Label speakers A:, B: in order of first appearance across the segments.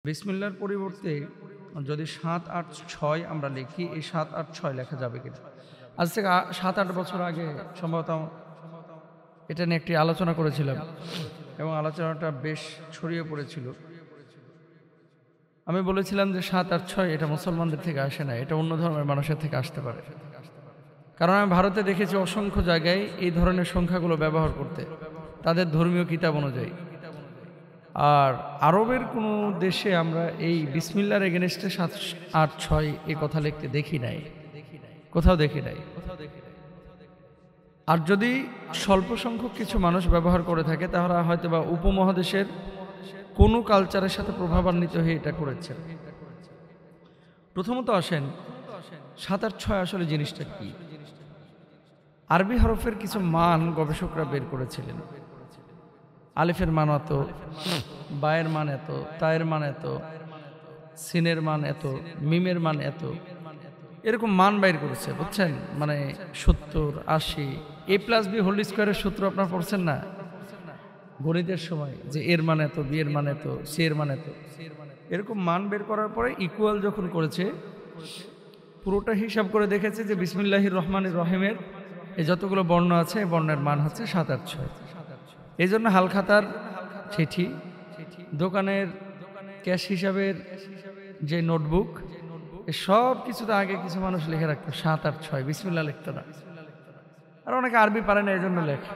A: বিসমিল্লাহর পরিবর্তে যদি ৭, ৮, ৬ আমরা লিখি, এই ৭, ৮, ৬ লেখা যাবে কিনা? আজ থেকে ৭-৮ বছর আগে সম্ভবত এটা নিয়ে একটি আলোচনা করেছিলাম এবং আলোচনাটা বেশ ছড়িয়ে পড়েছিল। আমি বলেছিলাম যে ৭, ৮, ৬ এটা মুসলমানদের থেকে আসে না, এটা অন্য ধর্মের মানুষের থেকে আসতে পারে। কারণ আমি ভারতে দেখেছি অসংখ্য জায়গায় এই ধরনের সংখ্যাগুলো ব্যবহার করতে, তাদের ধর্মীয় কিতাব অনুযায়ী। আর আরবের কোনো দেশে আমরা এই বিসমিল্লাহর এগেনস্টে ৭, ৮, ৬ এই কথা লিখতে দেখি নাই, কোথাও দেখি নাই। আর যদি স্বল্প সংখ্যক কিছু মানুষ ব্যবহার করে থাকে, তাহলে হয়তো বা উপমহাদেশের কোনো কালচারের সাথে প্রভাবান্বিত হয়ে এটা করেছে। প্রথমত আসেন ৭, ৮, ৬ আসলে জিনিসটা কি? আরবি হরফের কিছু মান গবেষকরা বের করেছিলেন। আলিফের মান এত, বায়ের মান এত, তায়ের মান এত, সিনের মান এত, মিমের মান এত, এরকম মান বাইর করেছে, বুঝছেন? মানে ৭০, ৮০, a+b² সূত্র আপনারা পড়ছেন না গণিতের সময়, যে এর মান এত, বি এর মান এত, সি এর মান এত, এরকম মান বের করার পরে ইকুয়াল যখন করেছে, পুরোটা হিসাব করে দেখেছে যে বিসমিল্লাহির রহমানির রহিমের এই যতগুলো বর্ণ আছে, এই বর্ণের মান হচ্ছে ৭, ৮, ৬। এই জন্য হালখাতার চিঠি, দোকানের ক্যাশ হিসাবের যে নোটবুক, সব কিছুতে আগে কিছু মানুষ লিখে রাখতো ৭, ৮, ৬, বিসমিল্লাহ লিখতো না। আর অনেকে আরবি পারে না, এই জন্য লেখে।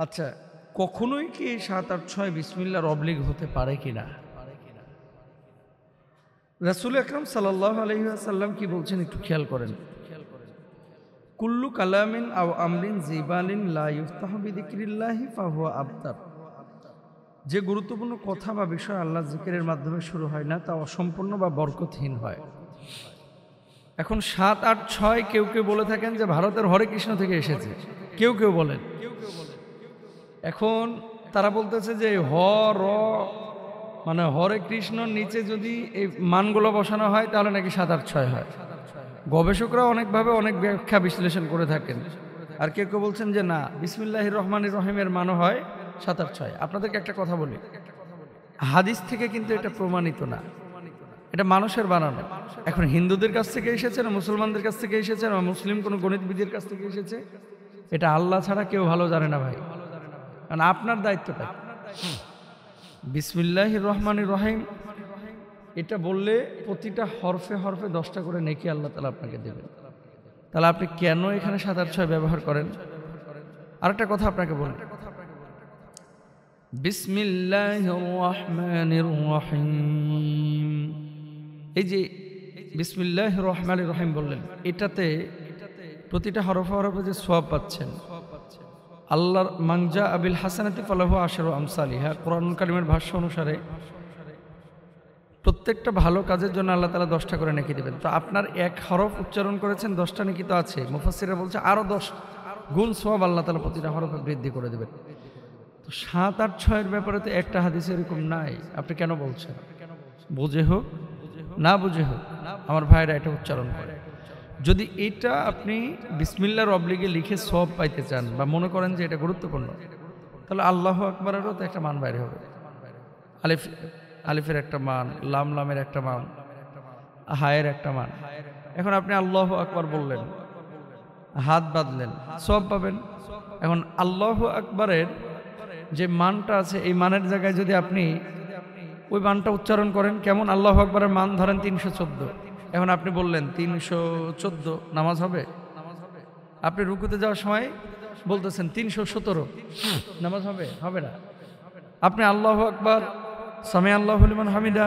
A: আচ্ছা, কখনোই কি ৭, ৮, ৬ বিসমিল্লাহর অবলিগ হতে পারে কিনা? রাসূল আকরাম সাল্লাল্লাহু আলাইহি ওয়াসাল্লাম কি বলছেন একটু খেয়াল করেন। কুল্লু কালামিন আও আমরিন জিবালিন লা ইফতাহু বিযিকরিল্লাহি ফাহুয়া আবতার। যে গুরুত্বপূর্ণ কথা বা বিষয় আল্লাহ জিকিরের মাধ্যমে শুরু হয় না, তা অসম্পূর্ণ বা বরকতহীন হয়। এখন ৭, ৮, ৬ কেউ কেউ বলে থাকেন যে ভারতের হরে কৃষ্ণ থেকে এসেছে, কেউ কেউ বলেন। এখন তারা বলতেছে যে মানে হরে কৃষ্ণর নিচে যদি এই মানগুলো বসানো হয়, তাহলে নাকি ৭, ৮, ৬ হয়। গবেষকরা অনেকভাবে অনেক ব্যাখ্যা বিশ্লেষণ করে থাকেন। আর কেউ কেউ বলছেন যে না, বিসমিল্লাহির রহমানির রহিমের মানও হয় ৭, ৮, ৬। আপনাদেরকে একটা কথা বলি, হাদিস থেকে কিন্তু এটা প্রমাণিত না, এটা মানুষের বানানো। এখন হিন্দুদের কাছ থেকে এসেছে না মুসলমানদের কাছ থেকে এসেছে না মুসলিম কোনো গণিতবিদের কাছ থেকে এসেছে, এটা আল্লাহ ছাড়া কেউ ভালো জানে না ভাই। কারণ আপনার দায়িত্বটা বিসমিল্লাহির রহমানির রহিম এটা বললে প্রতিটা হরফে হরফে 10টা করে নেকি আল্লাহ তাআলা আপনাকে দেবেন। তাহলে আপনি কেন এখানে ৭, ৮, ৬ ব্যবহার করেন? আরেকটা কথা আপনাকে বলি, বিসমিল্লাহির রহমানির রহিম, এই যে বিসমিল্লাহির রহমানির রহিম বললেন, এটাতে প্রতিটা হরফে হরফে যে সওয়াব পাচ্ছেন, আল্লাহর মানজা আবিল হাসানাতি ফালাহু আশরু আমসালিহা, কোরআনুল কারীমের ভাষ্য অনুসারে প্রত্যেকটা ভালো কাজের জন্য আল্লাহ তাআলা 10টা করে নেকি দেবেন। তো আপনার এক হরফ উচ্চারণ করেছেন, 10টা নেকি তো আছে। মুফাসসিররা বলছে আরো 10 গুণ সওয়াব আল্লাহ তাআলা প্রতিটা হরফে বৃদ্ধি করে দেবেন। তো ৭, ৮, ৬-এর ব্যাপারে তো একটা হাদিসে এরকম নাই, আপনি কেন বলছেন? বুঝে হোক না বুঝে হোক আমার ভাইরা এটা উচ্চারণ করে। যদি এটা আপনি বিসমিল্লাহর অবলিগে লিখে সওয়াব পাইতে চান বা মনে করেন যে এটা গুরুত্বপূর্ণ, তাহলে আল্লাহু আকবারেরও তো একটা মান বাইরে হবে। আলিফের একটা মান, লামের একটা মান, হায়ের একটা মান। এখন আপনি আল্লাহু আকবার বললেন, হাত বাঁধলেন, সওয়াব পাবেন। এখন আল্লাহু আকবারের যে মানটা আছে, এই মানের জায়গায় যদি আপনি ওই মানটা উচ্চারণ করেন, কেমন? আল্লাহু আকবারের মান ধরেন ৩১৪, এখন আপনি বললেন ৩১৪, নামাজ হবে? আপনি রুকুতে যাওয়ার সময় বলতেছেন ৩১৭, নামাজ হবে? হবে না। আপনি আল্লাহু আকবার, সামি আল্লাহু লিমান হামিদা,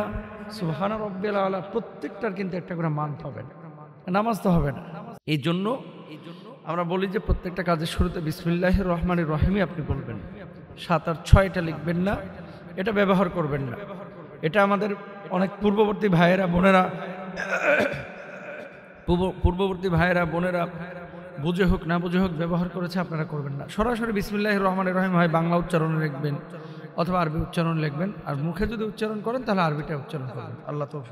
A: সুবহান রাব্বিয়াল আলা, প্রত্যেকটার কিন্তু একটা করে মান পাবেন, নামাজ তো হবে না। এই জন্য আমরা বলি যে প্রত্যেকটা কাজের শুরুতে বিসমিল্লাহির রহমানির রহিমই আপনি বলবেন। ৭, ৮, 6 এটা লিখবেন না, এটা ব্যবহার করবেন না। এটা আমাদের অনেক পূর্ববর্তী ভাইয়েরা বোনেরা বুঝে হোক না বুঝে হোক ব্যবহার করেছে, আপনারা করবেন না। সরাসরি বিসমিল্লাহির রহমানির রহিম হয় বাংলা উচ্চারণে লিখবেন অথবা আরবি উচ্চারণ লিখবেন, আর মুখে যদি উচ্চারণ করেন তাহলে আরবিটা উচ্চারণ করবেন। আল্লাহ তাআলা